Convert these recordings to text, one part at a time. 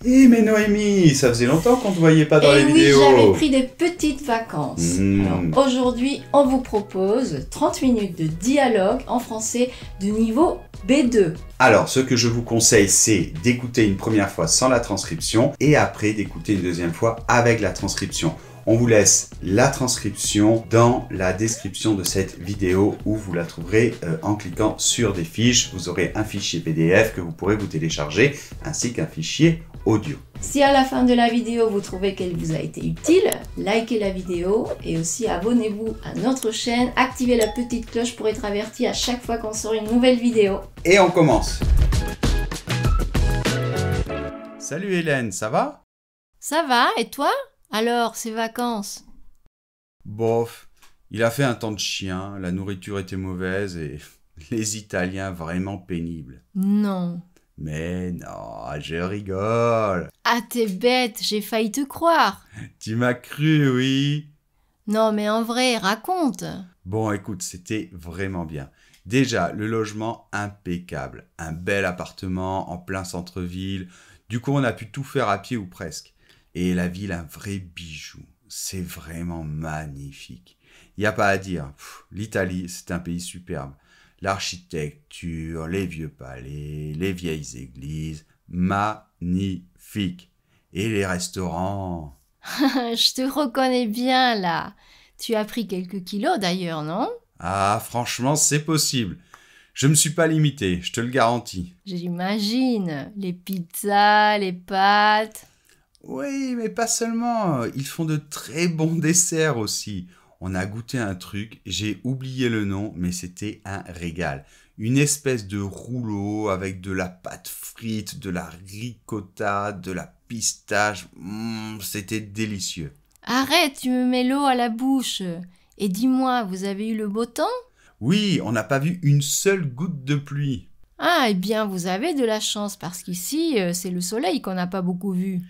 Mais Noémie, ça faisait longtemps qu'on ne te voyait pas dans les vidéos. Oui, j'avais pris des petites vacances. Alors aujourd'hui, on vous propose 30 minutes de dialogue en français de niveau B2. Alors, ce que je vous conseille, c'est d'écouter une première fois sans la transcription et après d'écouter une deuxième fois avec la transcription. On vous laisse la transcription dans la description de cette vidéo où vous la trouverez en cliquant sur des fiches. Vous aurez un fichier PDF que vous pourrez vous télécharger ainsi qu'un fichier audio. Si à la fin de la vidéo vous trouvez qu'elle vous a été utile, likez la vidéo et aussi abonnez-vous à notre chaîne, activez la petite cloche pour être averti à chaque fois qu'on sort une nouvelle vidéo. Et on commence. Salut Hélène, ça va? Ça va, et toi? Alors, ces vacances? Bof, il a fait un temps de chien, la nourriture était mauvaise et les Italiens vraiment pénibles. Non. Mais non, je rigole. Ah, t'es bête, j'ai failli te croire. Tu m'as cru, oui. Non, mais en vrai, raconte. Bon, écoute, c'était vraiment bien. Déjà, le logement impeccable. Un bel appartement en plein centre-ville. Du coup, on a pu tout faire à pied ou presque. Et la ville, un vrai bijou. C'est vraiment magnifique. Il n'y a pas à dire. L'Italie, c'est un pays superbe. L'architecture, les vieux palais, les vieilles églises, magnifique. Et les restaurants. Je te reconnais bien, là. Tu as pris quelques kilos, d'ailleurs, non? Ah, franchement, c'est possible. Je me suis pas limité, je te le garantis. J'imagine. Les pizzas, les pâtes... Oui, mais pas seulement. Ils font de très bons desserts aussi. On a goûté un truc, j'ai oublié le nom, mais c'était un régal. Une espèce de rouleau avec de la pâte frite, de la ricotta, de la pistache. C'était délicieux. Arrête, tu me mets l'eau à la bouche. Et dis-moi, vous avez eu le beau temps? Oui, on n'a pas vu une seule goutte de pluie. Ah, eh bien, vous avez de la chance, parce qu'ici, c'est le soleil qu'on n'a pas beaucoup vu.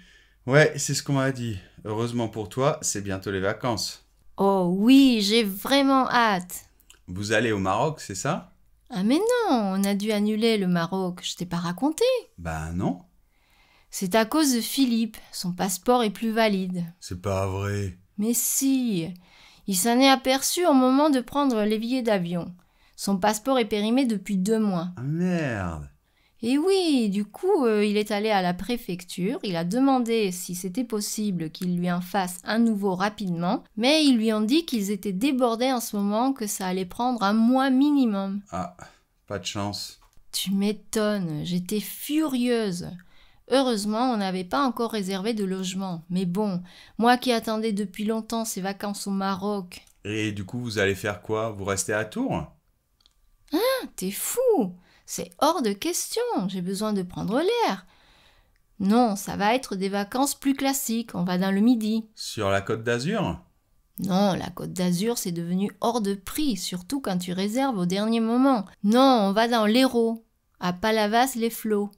Ouais, c'est ce qu'on m'a dit. Heureusement pour toi, c'est bientôt les vacances. Oh oui, j'ai vraiment hâte. Vous allez au Maroc, c'est ça? Ah mais non, on a dû annuler le Maroc, je t'ai pas raconté. Ben non. C'est à cause de Philippe, son passeport est plus valide. C'est pas vrai. Mais si, il s'en est aperçu au moment de prendre les billets d'avion. Son passeport est périmé depuis 2 mois. Ah merde. Et oui, du coup, il est allé à la préfecture, il a demandé si c'était possible qu'il lui en fasse un nouveau rapidement, mais ils lui ont dit qu'ils étaient débordés en ce moment, que ça allait prendre 1 mois minimum. Ah, pas de chance. Tu m'étonnes, j'étais furieuse. Heureusement, on n'avait pas encore réservé de logement. Mais bon, moi qui attendais depuis longtemps ces vacances au Maroc... Et du coup, vous allez faire quoi? Vous restez à Tours? Ah, t'es fou! C'est hors de question, j'ai besoin de prendre l'air. Non, ça va être des vacances plus classiques, on va dans le Midi. Sur la Côte d'Azur? Non, la Côte d'Azur, c'est devenu hors de prix, surtout quand tu réserves au dernier moment. Non, on va dans l'Hérault, à Palavas-les-Flots.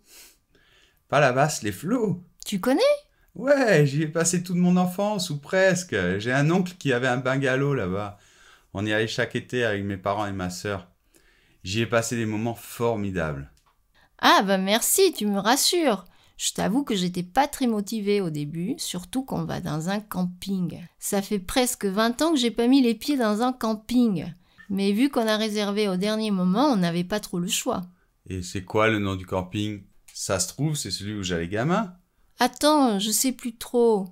Palavas-les-Flots? Tu connais? Ouais, j'y ai passé toute mon enfance, ou presque. J'ai un oncle qui avait un bungalow là-bas. On y allait chaque été avec mes parents et ma sœur. J'y ai passé des moments formidables. Ah bah merci, tu me rassures. Je t'avoue que j'étais pas très motivée au début, surtout qu'on va dans un camping. Ça fait presque 20 ans que j'ai pas mis les pieds dans un camping. Mais vu qu'on a réservé au dernier moment, on n'avait pas trop le choix. Et c'est quoi le nom du camping? Ça se trouve, c'est celui où j'allais gamin? Attends, je sais plus trop.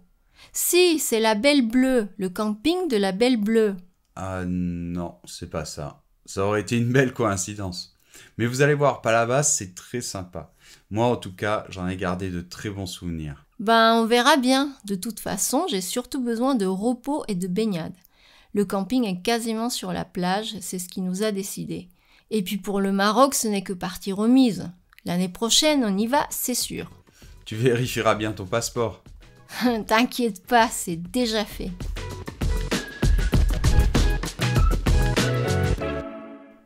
Si, c'est la Belle Bleue, le camping de la Belle Bleue. Ah non, c'est pas ça. Ça aurait été une belle coïncidence. Mais vous allez voir, Palavas, c'est très sympa. Moi, en tout cas, j'en ai gardé de très bons souvenirs. Ben, on verra bien. De toute façon, j'ai surtout besoin de repos et de baignade. Le camping est quasiment sur la plage, c'est ce qui nous a décidé. Et puis pour le Maroc, ce n'est que partie remise. L'année prochaine, on y va, c'est sûr. Tu vérifieras bien ton passeport. T'inquiète pas, c'est déjà fait.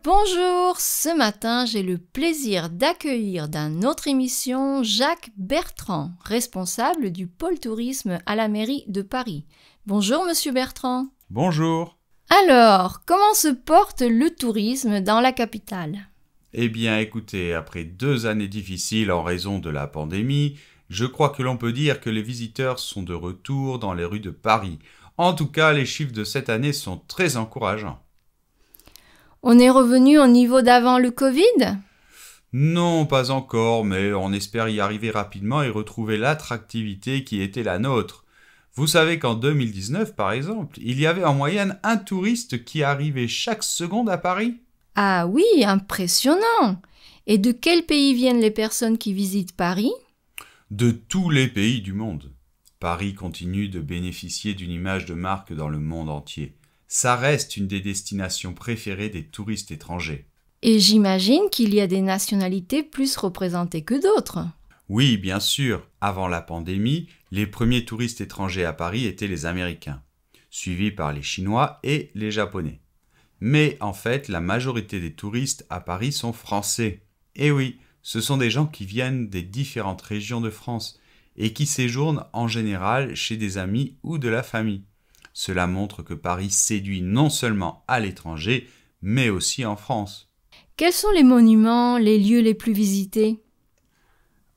Bonjour, ce matin j'ai le plaisir d'accueillir dans notre émission Jacques Bertrand, responsable du pôle tourisme à la mairie de Paris. Bonjour monsieur Bertrand. Bonjour. Alors, comment se porte le tourisme dans la capitale? Eh bien écoutez, après 2 années difficiles en raison de la pandémie, Je crois que l'on peut dire que les visiteurs sont de retour dans les rues de Paris. En tout cas, les chiffres de cette année sont très encourageants. On est revenu au niveau d'avant le Covid? Non, pas encore, mais on espère y arriver rapidement et retrouver l'attractivité qui était la nôtre. Vous savez qu'en 2019, par exemple, il y avait en moyenne un touriste qui arrivait chaque seconde à Paris. Ah oui, impressionnant! Et de quel pays viennent les personnes qui visitent Paris? De tous les pays du monde. Paris continue de bénéficier d'une image de marque dans le monde entier. Ça reste une des destinations préférées des touristes étrangers. Et j'imagine qu'il y a des nationalités plus représentées que d'autres. Oui, bien sûr, avant la pandémie, les premiers touristes étrangers à Paris étaient les Américains, suivis par les Chinois et les Japonais. Mais en fait, la majorité des touristes à Paris sont français. Et oui, ce sont des gens qui viennent des différentes régions de France et qui séjournent en général chez des amis ou de la famille. Cela montre que Paris séduit non seulement à l'étranger, mais aussi en France. Quels sont les monuments, les lieux les plus visités?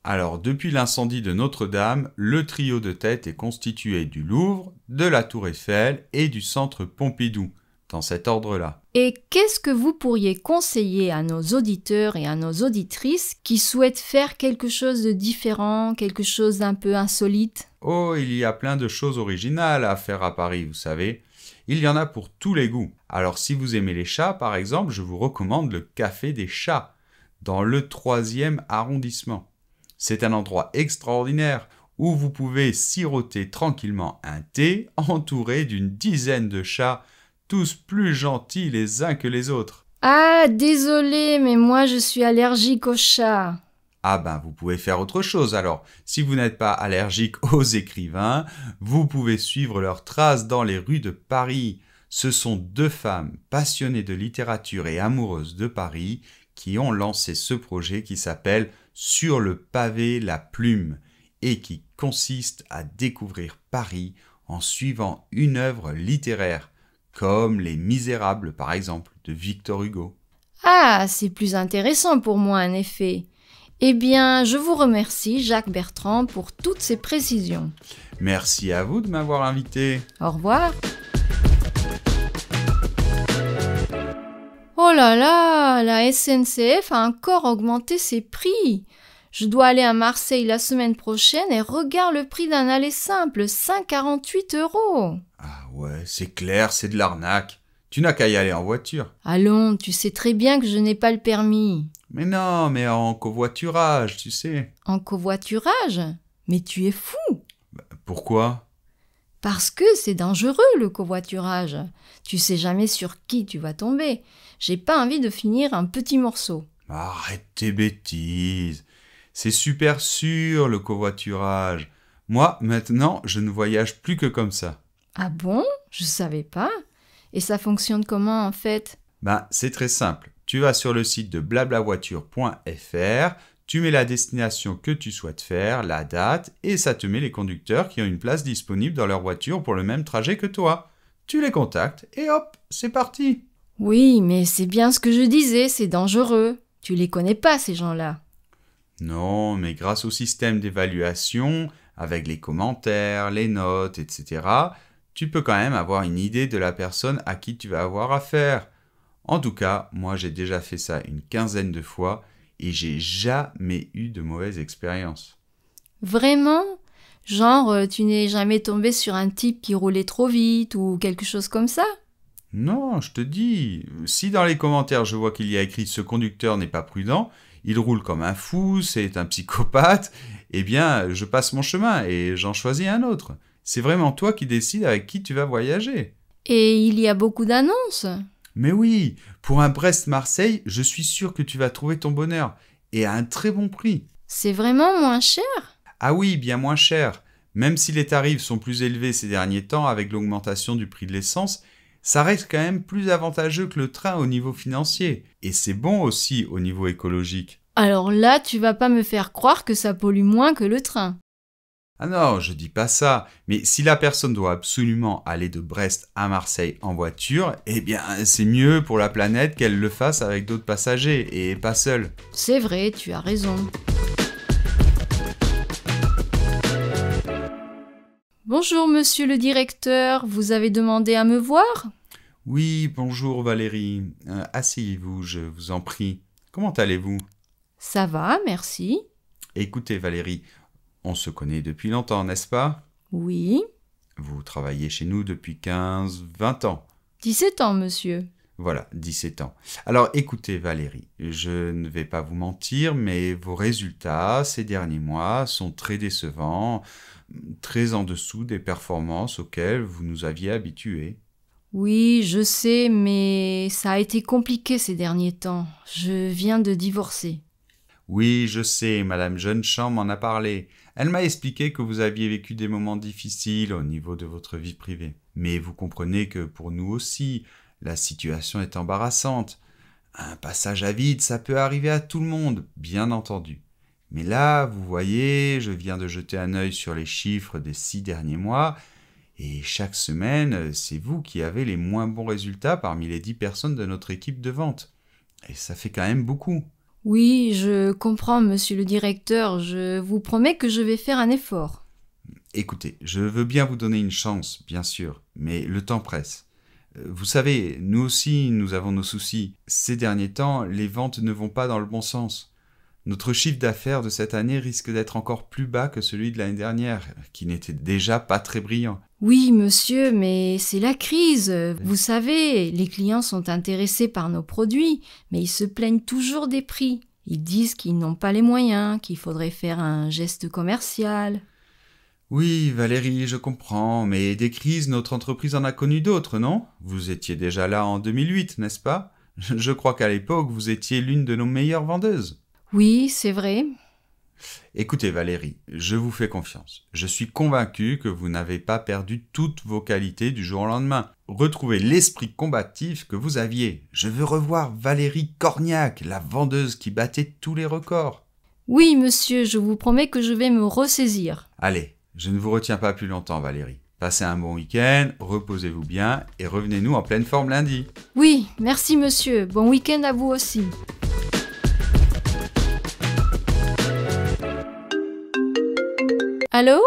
Alors, depuis l'incendie de Notre-Dame, le trio de tête est constitué du Louvre, de la Tour Eiffel et du Centre Pompidou, dans cet ordre-là. Et qu'est-ce que vous pourriez conseiller à nos auditeurs et à nos auditrices qui souhaitent faire quelque chose de différent, quelque chose d'un peu insolite? Oh, il y a plein de choses originales à faire à Paris, vous savez. Il y en a pour tous les goûts. Alors, si vous aimez les chats, par exemple, je vous recommande le Café des Chats, dans le 3e arrondissement. C'est un endroit extraordinaire où vous pouvez siroter tranquillement un thé entouré d'une dizaine de chats, tous plus gentils les uns que les autres. Ah, désolé, mais moi je suis allergique aux chats. Ah ben, vous pouvez faire autre chose alors. Si vous n'êtes pas allergique aux écrivains, vous pouvez suivre leurs traces dans les rues de Paris. Ce sont 2 femmes passionnées de littérature et amoureuses de Paris qui ont lancé ce projet qui s'appelle « Sur le pavé la plume » et qui consiste à découvrir Paris en suivant une œuvre littéraire, comme Les Misérables par exemple, de Victor Hugo. Ah, c'est plus intéressant pour moi en effet. Eh bien, je vous remercie, Jacques Bertrand, pour toutes ces précisions. Merci à vous de m'avoir invité. Au revoir. Oh là là, la SNCF a encore augmenté ses prix. Je dois aller à Marseille la semaine prochaine et regarde le prix d'un aller simple, 5,48 €. Ah ouais, c'est clair, c'est de l'arnaque. Tu n'as qu'à y aller en voiture. Allons, tu sais très bien que je n'ai pas le permis. Mais non, mais en covoiturage, tu sais. En covoiturage? Mais tu es fou! Pourquoi? Parce que c'est dangereux le covoiturage. Tu sais jamais sur qui tu vas tomber. J'ai pas envie de finir un petit morceau. Arrête tes bêtises. C'est super sûr le covoiturage. Moi, maintenant, je ne voyage plus que comme ça. Ah bon? Je savais pas. Et ça fonctionne comment en fait? C'est très simple. Tu vas sur le site de blablavoiture.fr, tu mets la destination que tu souhaites faire, la date, et ça te met les conducteurs qui ont une place disponible dans leur voiture pour le même trajet que toi. Tu les contactes et hop, c'est parti. Oui, mais c'est bien ce que je disais, c'est dangereux. Tu les connais pas ces gens-là. Non, mais grâce au système d'évaluation, avec les commentaires, les notes, etc., tu peux quand même avoir une idée de la personne à qui tu vas avoir affaire. En tout cas, moi j'ai déjà fait ça une 15aine de fois et j'ai jamais eu de mauvaise expérience. Vraiment? Genre, tu n'es jamais tombé sur un type qui roulait trop vite ou quelque chose comme ça? Non, je te dis, si dans les commentaires je vois qu'il y a écrit « ce conducteur n'est pas prudent », il roule comme un fou, c'est un psychopathe, eh bien je passe mon chemin et j'en choisis un autre. C'est vraiment toi qui décides avec qui tu vas voyager. Et il y a beaucoup d'annonces? Mais oui, pour un Brest-Marseille, je suis sûr que tu vas trouver ton bonheur, et à un très bon prix. C'est vraiment moins cher? Ah oui, bien moins cher. Même si les tarifs sont plus élevés ces derniers temps avec l'augmentation du prix de l'essence, ça reste quand même plus avantageux que le train au niveau financier. Et c'est bon aussi au niveau écologique. Alors là, tu vas pas me faire croire que ça pollue moins que le train. Ah non, je dis pas ça. Mais si la personne doit absolument aller de Brest à Marseille en voiture, eh bien c'est mieux pour la planète qu'elle le fasse avec d'autres passagers et pas seule. C'est vrai, tu as raison. Bonjour, monsieur le directeur, vous avez demandé à me voir? Oui, bonjour Valérie. Asseyez-vous, je vous en prie. Comment allez-vous? Ça va, merci. Écoutez Valérie, on se connaît depuis longtemps, n'est-ce pas? Oui. Vous travaillez chez nous depuis 15, 20 ans. 17 ans, monsieur. Voilà, 17 ans. Alors écoutez Valérie, je ne vais pas vous mentir, mais vos résultats ces derniers mois sont très décevants, très en dessous des performances auxquelles vous nous aviez habitués. Oui, je sais, mais ça a été compliqué ces derniers temps. Je viens de divorcer. Oui, je sais, Madame Jeunechamp m'en a parlé. Elle m'a expliqué que vous aviez vécu des moments difficiles au niveau de votre vie privée. Mais vous comprenez que pour nous aussi, la situation est embarrassante. Un passage à vide, ça peut arriver à tout le monde, bien entendu. Mais là, vous voyez, je viens de jeter un œil sur les chiffres des 6 derniers mois, et chaque semaine, c'est vous qui avez les moins bons résultats parmi les 10 personnes de notre équipe de vente. Et ça fait quand même beaucoup. Oui, je comprends, monsieur le directeur. Je vous promets que je vais faire un effort. Écoutez, je veux bien vous donner une chance, bien sûr, mais le temps presse. Vous savez, nous aussi, nous avons nos soucis. Ces derniers temps, les ventes ne vont pas dans le bon sens. Notre chiffre d'affaires de cette année risque d'être encore plus bas que celui de l'année dernière, qui n'était déjà pas très brillant. Oui, monsieur, mais c'est la crise. Vous savez, les clients sont intéressés par nos produits, mais ils se plaignent toujours des prix. Ils disent qu'ils n'ont pas les moyens, qu'il faudrait faire un geste commercial. Oui, Valérie, je comprends, mais des crises, notre entreprise en a connu d'autres, non? Vous étiez déjà là en 2008, n'est-ce pas? Je crois qu'à l'époque, vous étiez l'une de nos meilleures vendeuses. Oui, c'est vrai. Écoutez Valérie, je vous fais confiance. Je suis convaincu que vous n'avez pas perdu toutes vos qualités du jour au lendemain. Retrouvez l'esprit combatif que vous aviez. Je veux revoir Valérie Cornillac, la vendeuse qui battait tous les records. Oui, monsieur, je vous promets que je vais me ressaisir. Allez, je ne vous retiens pas plus longtemps Valérie. Passez un bon week-end, reposez-vous bien et revenez-nous en pleine forme lundi. Oui, merci monsieur. Bon week-end à vous aussi. Allô?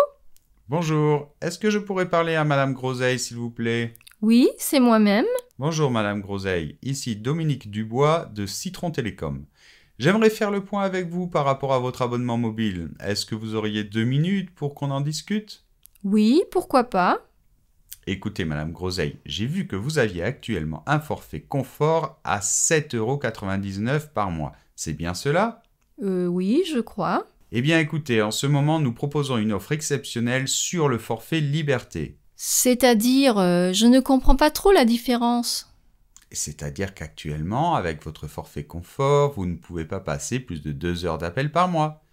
Bonjour, est-ce que je pourrais parler à Madame Groseille s'il vous plaît? Oui, c'est moi-même. Bonjour Madame Groseille, ici Dominique Dubois de Citron Télécom. J'aimerais faire le point avec vous par rapport à votre abonnement mobile. Est-ce que vous auriez 2 minutes pour qu'on en discute? Oui, pourquoi pas? Écoutez Madame Groseille, j'ai vu que vous aviez actuellement un forfait confort à 7,99 € par mois. C'est bien cela? Oui, je crois. Eh bien écoutez, en ce moment nous proposons une offre exceptionnelle sur le forfait Liberté. C'est-à-dire, je ne comprends pas trop la différence. C'est-à-dire qu'actuellement, avec votre forfait confort, vous ne pouvez pas passer plus de 2 heures d'appel par mois.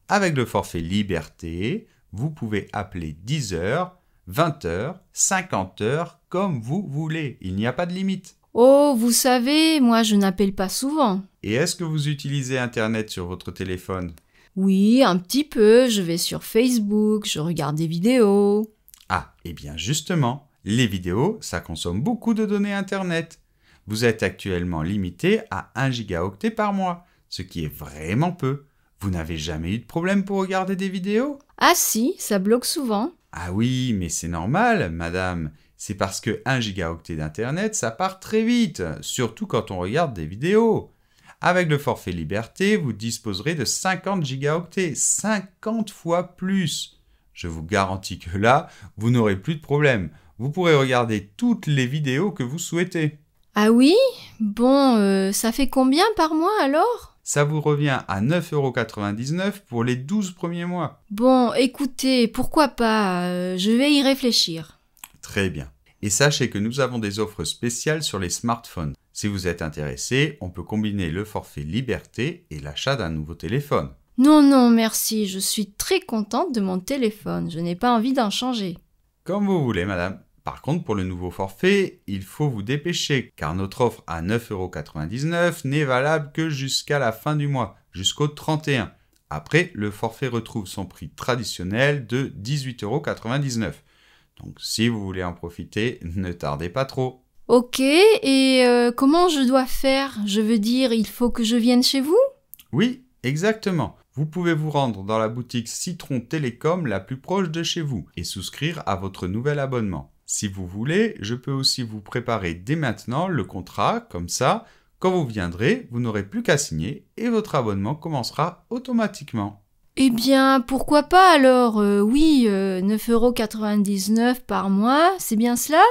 Avec le forfait Liberté, vous pouvez appeler 10 heures, 20 heures, 50 heures, comme vous voulez. Il n'y a pas de limite. Oh, vous savez, moi je n'appelle pas souvent. Et est-ce que vous utilisez Internet sur votre téléphone? Oui, un petit peu, je vais sur Facebook, je regarde des vidéos. Ah, eh bien justement, les vidéos, ça consomme beaucoup de données Internet. Vous êtes actuellement limité à 1 gigaoctet par mois, ce qui est vraiment peu. Vous n'avez jamais eu de problème pour regarder des vidéos? Ah si, ça bloque souvent. Ah oui, mais c'est normal, madame. C'est parce que 1 gigaoctet d'Internet, ça part très vite, surtout quand on regarde des vidéos. Avec le forfait Liberté, vous disposerez de 50 gigaoctets, 50 fois plus. Je vous garantis que là, vous n'aurez plus de problème. Vous pourrez regarder toutes les vidéos que vous souhaitez. Ah oui? Bon, ça fait combien par mois alors? Ça vous revient à 9,99 € pour les 12 premiers mois. Bon, écoutez, pourquoi pas, je vais y réfléchir. Très bien. Et sachez que nous avons des offres spéciales sur les smartphones. Si vous êtes intéressé, on peut combiner le forfait Liberté et l'achat d'un nouveau téléphone. Non, non, merci, je suis très contente de mon téléphone, je n'ai pas envie d'en changer. Comme vous voulez, madame. Par contre, pour le nouveau forfait, il faut vous dépêcher, car notre offre à 9,99 € n'est valable que jusqu'à la fin du mois, jusqu'au 31. Après, le forfait retrouve son prix traditionnel de 18,99 €. Donc, si vous voulez en profiter, ne tardez pas trop. Ok, et comment je dois faire? Je veux dire, il faut que je vienne chez vous? Oui, exactement. vous pouvez vous rendre dans la boutique Citron Télécom la plus proche de chez vous et souscrire à votre nouvel abonnement. Si vous voulez, je peux aussi vous préparer dès maintenant le contrat, comme ça, quand vous viendrez, vous n'aurez plus qu'à signer et votre abonnement commencera automatiquement. Eh bien, pourquoi pas alors? Oui, 9,99 € par mois, c'est bien cela?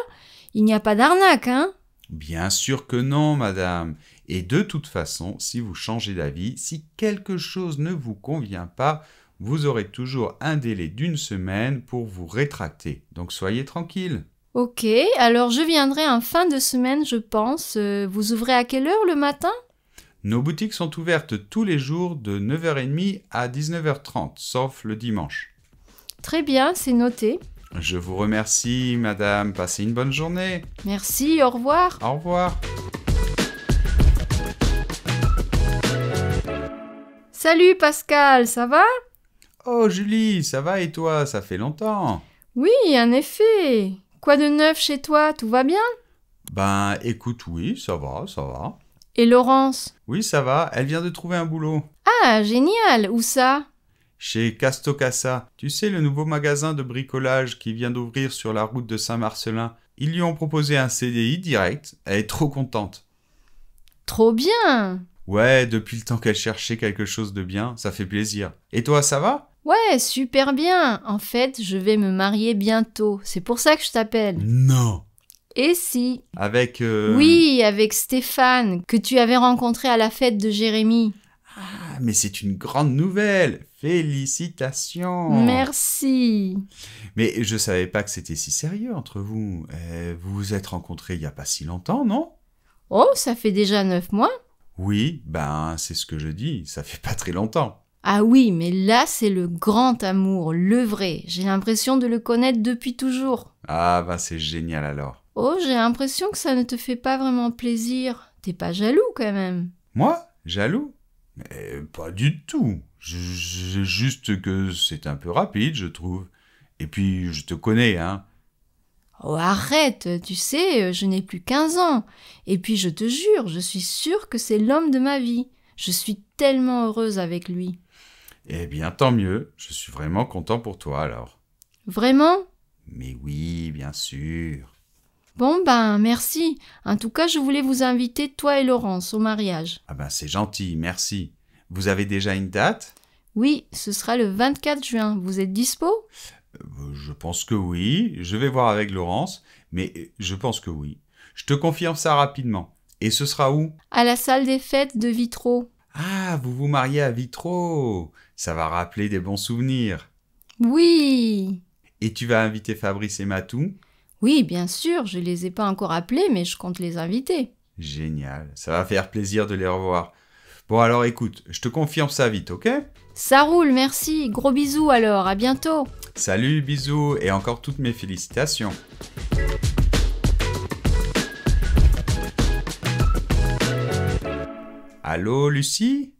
Il n'y a pas d'arnaque, hein? Bien sûr que non, madame. Et de toute façon, si vous changez d'avis, si quelque chose ne vous convient pas, vous aurez toujours un délai d'1 semaine pour vous rétracter. Donc soyez tranquille. Ok, alors je viendrai en fin de semaine, je pense. Vous ouvrez à quelle heure le matin? Nos boutiques sont ouvertes tous les jours de 9h30 à 19h30, sauf le dimanche. Très bien, c'est noté. Je vous remercie, madame. Passez une bonne journée. Merci, au revoir. Au revoir. Salut Pascal, ça va? Oh, Julie, ça va et toi? Ça fait longtemps. Oui, en effet. Quoi de neuf chez toi? Tout va bien? Ben, écoute, oui, ça va, ça va. Et Laurence? Oui, ça va. Elle vient de trouver un boulot. Ah, génial. Où ça? Chez Castocasa. Tu sais, le nouveau magasin de bricolage qui vient d'ouvrir sur la route de Saint-Marcelin. Ils lui ont proposé un CDI direct. Elle est trop contente. Trop bien. Ouais, depuis le temps qu'elle cherchait quelque chose de bien, ça fait plaisir. Et toi, ça va? Ouais, super bien. En fait, je vais me marier bientôt. C'est pour ça que je t'appelle. Non. Et si? Avec... Oui, avec Stéphane, que tu avais rencontré à la fête de Jérémy. Ah, mais c'est une grande nouvelle. Félicitations. Merci. Mais je savais pas que c'était si sérieux entre vous. Vous vous êtes rencontrés il y a pas si longtemps, non? Oh, ça fait déjà 9 mois? Oui, ben c'est ce que je dis, ça fait pas très longtemps. Ah oui, mais là, c'est le grand amour, le vrai. J'ai l'impression de le connaître depuis toujours. Ah ben c'est génial alors. Oh, j'ai l'impression que ça ne te fait pas vraiment plaisir. T'es pas jaloux quand même. Moi? Jaloux? Mais pas du tout. Juste que c'est un peu rapide, je trouve. Et puis je te connais, hein. Oh, arrête, tu sais, je n'ai plus 15 ans. Et puis je te jure, je suis sûre que c'est l'homme de ma vie. Je suis tellement heureuse avec lui. Eh bien tant mieux, je suis vraiment content pour toi alors. Vraiment? Mais oui, bien sûr. Bon ben, merci. En tout cas, je voulais vous inviter, toi et Laurence, au mariage. Ah ben c'est gentil, merci. Vous avez déjà une date? Oui, ce sera le 24 juin. Vous êtes dispo? Je pense que oui. Je vais voir avec Laurence, mais je pense que oui. Je te confirme ça rapidement. Et ce sera où? À la salle des fêtes de Vitraux. Ah, vous vous mariez à Vitraux. Ça va rappeler des bons souvenirs. Oui! Et tu vas inviter Fabrice et Matou? Oui, bien sûr, je les ai pas encore appelés, mais je compte les inviter. Génial, ça va faire plaisir de les revoir. Bon alors écoute, je te confirme ça vite, ok? Ça roule, merci. Gros bisous alors, à bientôt. Salut, bisous et encore toutes mes félicitations. Allô, Lucie?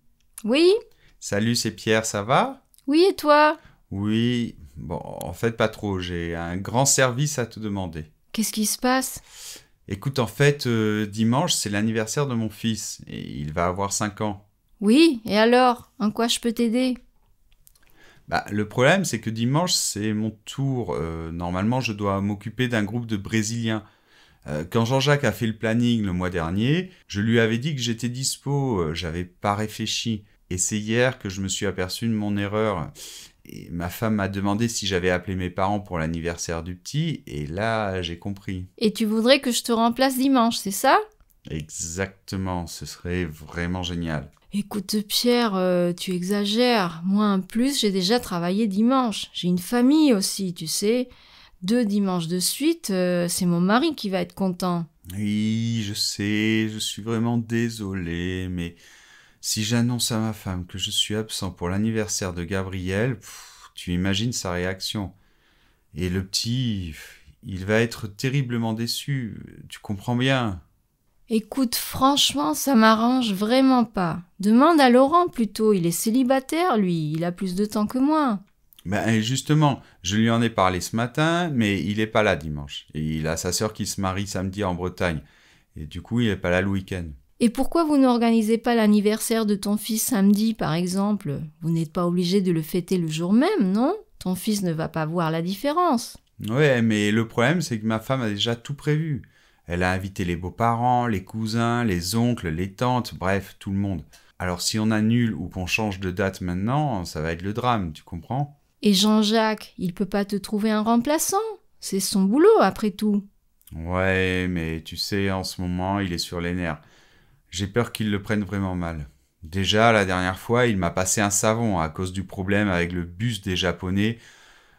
Oui? Salut, c'est Pierre, ça va? Oui, et toi? Oui, bon, en fait pas trop, j'ai un grand service à te demander. Qu'est-ce qui se passe? Écoute, en fait, dimanche, c'est l'anniversaire de mon fils, et il va avoir 5 ans. Oui, et alors? En quoi je peux t'aider? Bah, le problème, c'est que dimanche, c'est mon tour. Normalement, je dois m'occuper d'un groupe de Brésiliens. Quand Jean-Jacques a fait le planning le mois dernier, je lui avais dit que j'étais dispo, j'avais pas réfléchi. Et c'est hier que je me suis aperçu de mon erreur. Et ma femme m'a demandé si j'avais appelé mes parents pour l'anniversaire du petit, et là, j'ai compris. Et tu voudrais que je te remplace dimanche, c'est ça? Exactement, ce serait vraiment génial. Écoute Pierre, tu exagères. Moi en plus, j'ai déjà travaillé dimanche. J'ai une famille aussi, tu sais. 2 dimanches de suite, c'est mon mari qui va être content. Oui, je sais, je suis vraiment désolé, mais si j'annonce à ma femme que je suis absent pour l'anniversaire de Gabriel, tu imagines sa réaction. Et le petit, il va être terriblement déçu, tu comprends bien. Écoute, franchement, ça m'arrange vraiment pas. Demande à Laurent plutôt, il est célibataire lui, il a plus de temps que moi. Ben justement, je lui en ai parlé ce matin, mais il est pas là dimanche. Et il a sa sœur qui se marie samedi en Bretagne. Et du coup, il est pas là le week-end. Et pourquoi vous n'organisez pas l'anniversaire de ton fils samedi, par exemple? Vous n'êtes pas obligé de le fêter le jour même, non? Ton fils ne va pas voir la différence. Ouais, mais le problème, c'est que ma femme a déjà tout prévu. Elle a invité les beaux-parents, les cousins, les oncles, les tantes, bref, tout le monde. Alors si on annule ou qu'on change de date maintenant, ça va être le drame, tu comprends? Et Jean-Jacques, il peut pas te trouver un remplaçant? C'est son boulot, après tout. Ouais, mais tu sais, en ce moment, il est sur les nerfs. J'ai peur qu'il le prenne vraiment mal. Déjà, la dernière fois, il m'a passé un savon à cause du problème avec le bus des Japonais.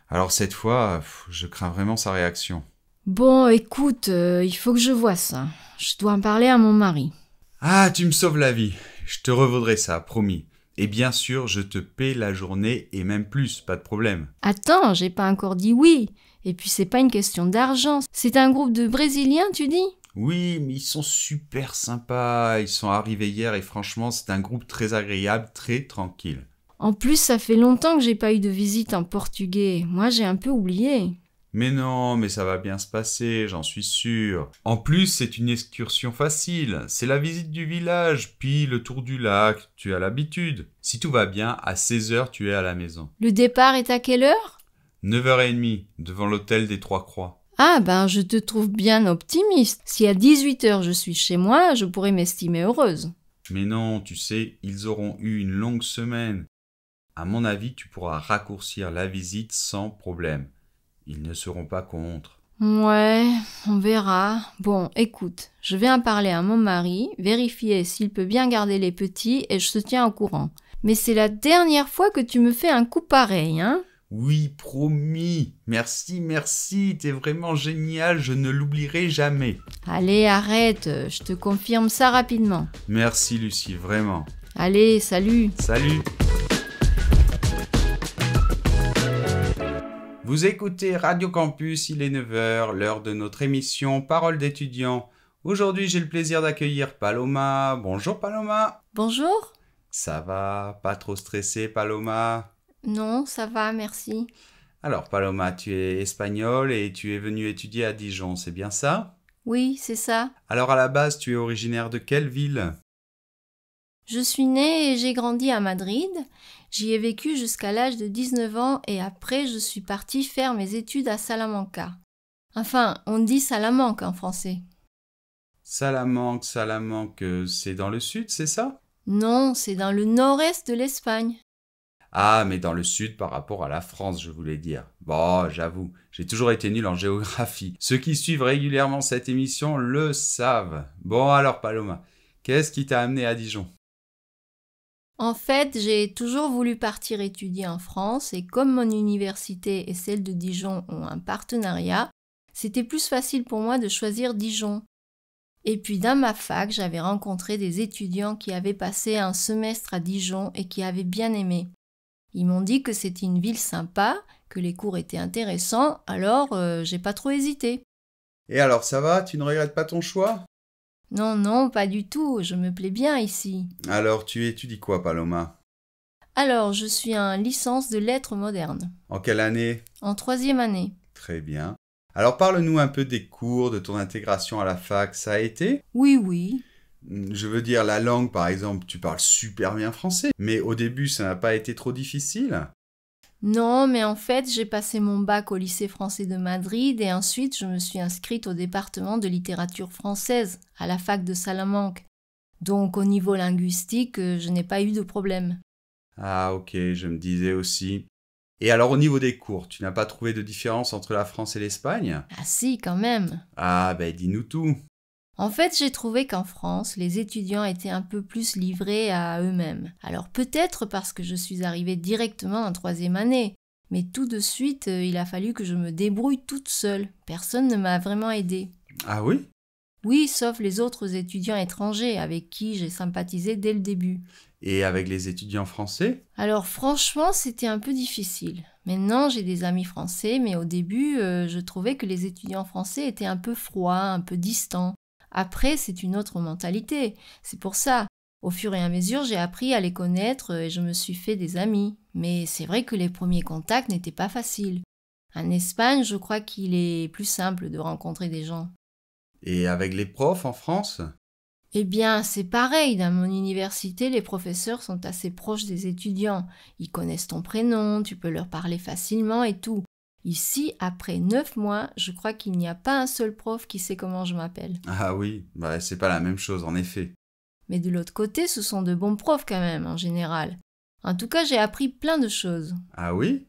Alors cette fois, je crains vraiment sa réaction. Bon, écoute, il faut que je voie ça. Je dois en parler à mon mari. Ah, tu me sauves la vie. Je te revaudrai ça, promis. Et bien sûr, je te paie la journée et même plus, pas de problème. Attends, j'ai pas encore dit oui. Et puis c'est pas une question d'argent. C'est un groupe de Brésiliens, tu dis? Oui, mais ils sont super sympas. Ils sont arrivés hier et franchement, c'est un groupe très agréable, très tranquille. En plus, ça fait longtemps que j'ai pas eu de visite en portugais. Moi, j'ai un peu oublié. Mais non, mais ça va bien se passer, j'en suis sûr. En plus, c'est une excursion facile. C'est la visite du village, puis le tour du lac. Tu as l'habitude. Si tout va bien, à 16h, tu es à la maison. Le départ est à quelle heure? 9h30, devant l'hôtel des Trois Croix. Ah ben, je te trouve bien optimiste. Si à 18h je suis chez moi, je pourrais m'estimer heureuse. Mais non, tu sais, ils auront eu une longue semaine. À mon avis, tu pourras raccourcir la visite sans problème. Ils ne seront pas contre. Ouais, on verra. Bon, écoute, je vais en parler à mon mari, vérifier s'il peut bien garder les petits et je te tiens au courant. Mais c'est la dernière fois que tu me fais un coup pareil, hein? Oui, promis. Merci, t'es vraiment génial, je ne l'oublierai jamais. Allez, arrête, je te confirme ça rapidement. Merci Lucie, vraiment. Allez, salut. Salut. Vous écoutez Radio Campus, il est 9h, l'heure de notre émission Parole d'étudiants. Aujourd'hui, j'ai le plaisir d'accueillir Paloma. Bonjour Paloma. Bonjour. Ça va? Pas trop stressé Paloma? Non, ça va, merci. Alors Paloma, tu es espagnole et tu es venue étudier à Dijon, c'est bien ça? Oui, c'est ça. Alors à la base, tu es originaire de quelle ville? Je suis née et j'ai grandi à Madrid. J'y ai vécu jusqu'à l'âge de 19 ans et après je suis partie faire mes études à Salamanca. Enfin, on dit Salamanque en français. Salamanque, c'est dans le sud, c'est ça? Non, c'est dans le nord-est de l'Espagne. Ah, mais dans le sud par rapport à la France, je voulais dire. Bon, j'avoue, j'ai toujours été nul en géographie. Ceux qui suivent régulièrement cette émission le savent. Bon alors Paloma, qu'est-ce qui t'a amené à Dijon? En fait, j'ai toujours voulu partir étudier en France et comme mon université et celle de Dijon ont un partenariat, c'était plus facile pour moi de choisir Dijon. Et puis dans ma fac, j'avais rencontré des étudiants qui avaient passé un semestre à Dijon et qui avaient bien aimé. Ils m'ont dit que c'était une ville sympa, que les cours étaient intéressants, alors j'ai pas trop hésité. Et alors ça va, tu ne regrettes pas ton choix? Non, pas du tout, je me plais bien ici. Alors tu étudies quoi Paloma? Alors, je suis en licence de lettres modernes, En quelle année? en 3e année. Très bien. Alors parle-nous un peu des cours, de ton intégration à la fac, ça a été? Oui. Je veux dire, la langue, par exemple, tu parles super bien français, mais au début, ça n'a pas été trop difficile? Non, mais en fait, j'ai passé mon bac au lycée français de Madrid et ensuite je me suis inscrite au département de littérature française, à la fac de Salamanque. Donc au niveau linguistique, je n'ai pas eu de problème. Ah ok, je me disais aussi. Et alors au niveau des cours, tu n'as pas trouvé de différence entre la France et l'Espagne? Ah si, quand même. Ah ben dis-nous tout. En fait, j'ai trouvé qu'en France, les étudiants étaient un peu plus livrés à eux-mêmes. Alors peut-être parce que je suis arrivée directement en 3e année, mais tout de suite, il a fallu que je me débrouille toute seule. Personne ne m'a vraiment aidée. Ah oui? Oui, sauf les autres étudiants étrangers avec qui j'ai sympathisé dès le début. Et avec les étudiants français? Alors franchement, c'était un peu difficile. Maintenant, j'ai des amis français, mais au début, je trouvais que les étudiants français étaient un peu froids, un peu distants. Après, c'est une autre mentalité. C'est pour ça. Au fur et à mesure, j'ai appris à les connaître et je me suis fait des amis. Mais c'est vrai que les premiers contacts n'étaient pas faciles. En Espagne, je crois qu'il est plus simple de rencontrer des gens. Et avec les profs en France? Eh bien, c'est pareil, dans mon université, les professeurs sont assez proches des étudiants. Ils connaissent ton prénom, tu peux leur parler facilement et tout. Ici, après 9 mois, je crois qu'il n'y a pas un seul prof qui sait comment je m'appelle. Ah oui, bah c'est pas la même chose en effet. Mais de l'autre côté, ce sont de bons profs quand même, en général. En tout cas, j'ai appris plein de choses. Ah oui?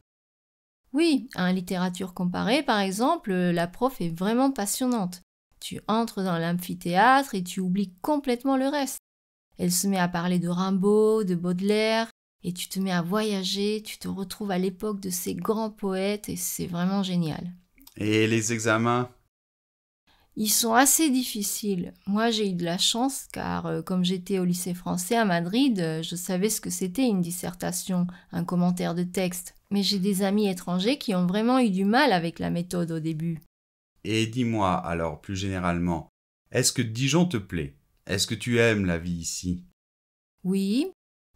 Oui, en littérature comparée, par exemple, la prof est vraiment passionnante. Tu entres dans l'amphithéâtre et tu oublies complètement le reste. Elle se met à parler de Rimbaud, de Baudelaire, et tu te mets à voyager, tu te retrouves à l'époque de ces grands poètes, et c'est vraiment génial. Et les examens? Ils sont assez difficiles. Moi, j'ai eu de la chance car comme j'étais au lycée français à Madrid, je savais ce que c'était une dissertation, un commentaire de texte. Mais j'ai des amis étrangers qui ont vraiment eu du mal avec la méthode au début. Et dis-moi alors plus généralement, est-ce que Dijon te plaît? Est-ce que tu aimes la vie ici? Oui,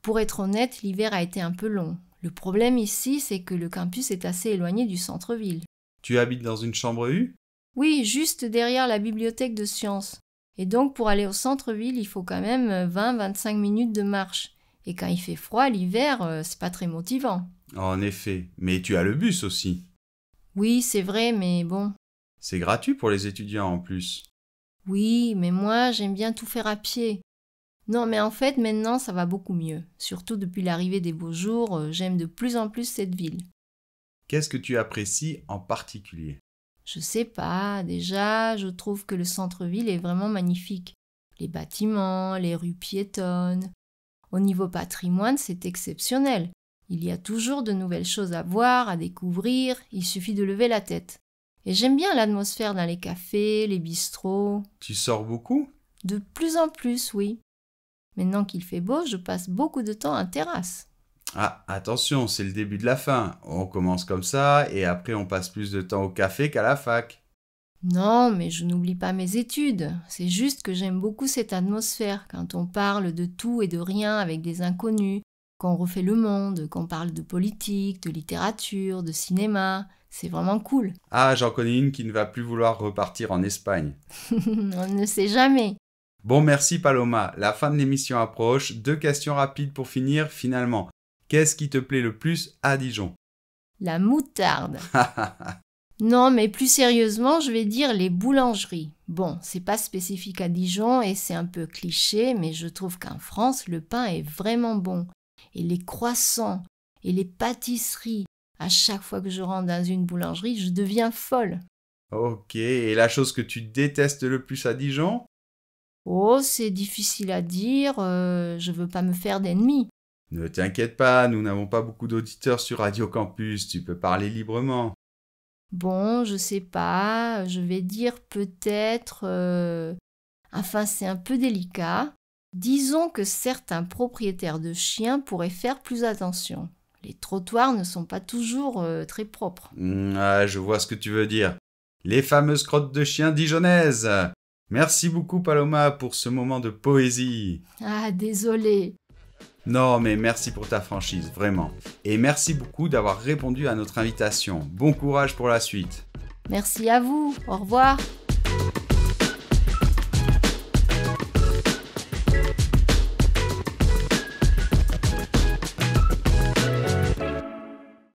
pour être honnête, l'hiver a été un peu long. Le problème ici, c'est que le campus est assez éloigné du centre-ville. Tu habites dans une chambre U? Oui, juste derrière la bibliothèque de sciences. Et donc pour aller au centre-ville, il faut quand même 20-25 minutes de marche. Et quand il fait froid l'hiver, c'est pas très motivant. En effet, mais tu as le bus aussi. Oui, c'est vrai, mais bon. C'est gratuit pour les étudiants en plus. Oui, mais moi, j'aime bien tout faire à pied. Non, mais en fait, maintenant, ça va beaucoup mieux. Surtout depuis l'arrivée des beaux jours, j'aime de plus en plus cette ville. Qu'est-ce que tu apprécies en particulier? Je sais pas, déjà, je trouve que le centre-ville est vraiment magnifique. Les bâtiments, les rues piétonnes. Au niveau patrimoine, c'est exceptionnel. Il y a toujours de nouvelles choses à voir, à découvrir, il suffit de lever la tête. Et j'aime bien l'atmosphère dans les cafés, les bistrots. Tu sors beaucoup? De plus en plus, oui. Maintenant qu'il fait beau, je passe beaucoup de temps en terrasse. Ah, attention, c'est le début de la fin. On commence comme ça et après on passe plus de temps au café qu'à la fac. Non, mais je n'oublie pas mes études. C'est juste que j'aime beaucoup cette atmosphère quand on parle de tout et de rien avec des inconnus, qu'on refait le monde, qu'on parle de politique, de littérature, de cinéma. C'est vraiment cool. Ah, j'en connais une qui ne va plus vouloir repartir en Espagne. On ne sait jamais. Bon, merci Paloma. La fin de l'émission approche. 2 questions rapides pour finir. Finalement, qu'est-ce qui te plaît le plus à Dijon? La moutarde. Non, mais plus sérieusement, je vais dire les boulangeries. Bon, c'est pas spécifique à Dijon et c'est un peu cliché, mais je trouve qu'en France, le pain est vraiment bon. Et les croissants et les pâtisseries. À chaque fois que je rentre dans une boulangerie, je deviens folle. Ok, et la chose que tu détestes le plus à Dijon? Oh, c'est difficile à dire, je veux pas me faire d'ennemis. Ne t'inquiète pas, nous n'avons pas beaucoup d'auditeurs sur Radio Campus, tu peux parler librement. Bon, je sais pas, je vais dire peut-être... Enfin, c'est un peu délicat. Disons que certains propriétaires de chiens pourraient faire plus attention. Les trottoirs ne sont pas toujours très propres. Ah, je vois ce que tu veux dire. Les fameuses crottes de chien dijonnaises. Merci beaucoup Paloma pour ce moment de poésie. Ah, désolé. Non, mais merci pour ta franchise, vraiment. Et merci beaucoup d'avoir répondu à notre invitation. Bon courage pour la suite. Merci à vous. Au revoir.